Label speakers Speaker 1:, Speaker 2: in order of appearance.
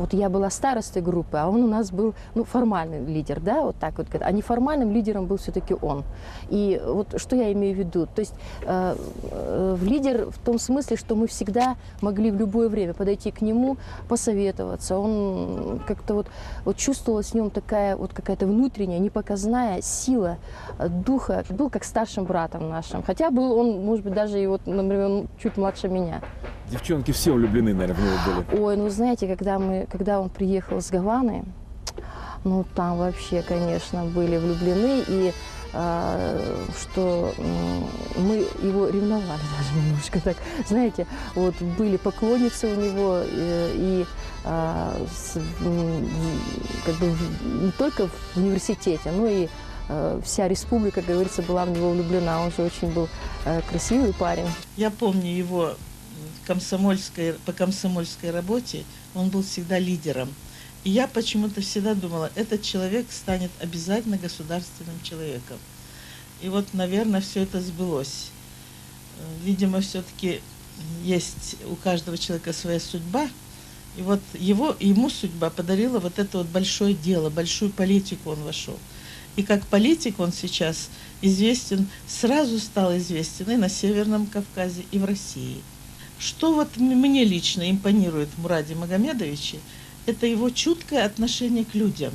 Speaker 1: вот я была старостой группы, а он у нас был, ну, формальный лидер, да, вот так вот, а неформальным лидером был все-таки он. И вот что я имею в виду? То есть лидер в том смысле, что мы всегда могли в любое время подойти к нему, посоветоваться. Он как-то вот чувствовалась в нем такая вот какая-то внутренняя, непоказная сила духа. Был как старшим братом нашим. Хотя был он, может быть, даже и вот, например, он чуть младше меня.
Speaker 2: Девчонки все влюблены, наверное, в него были.
Speaker 1: Ой, ну знаете, когда он приехал с Гаваны, ну там вообще, конечно, были влюблены, и что мы его ревновали даже немножко так. Знаете, вот были поклонницы у него, как бы не только в университете, но и вся республика, как говорится, была в него влюблена. Он же очень был красивый парень.
Speaker 3: Я помню его по комсомольской работе, он был всегда лидером. И я почему-то всегда думала, этот человек станет обязательно государственным человеком. И вот, наверное, все это сбылось. Видимо, все-таки есть у каждого человека своя судьба. И вот ему судьба подарила вот это вот большое дело, большую политику он вошел. И как политик он сейчас известен, сразу стал известен и на Северном Кавказе, и в России. Что вот мне лично импонирует в Мураде Магомедовиче, это его чуткое отношение к людям.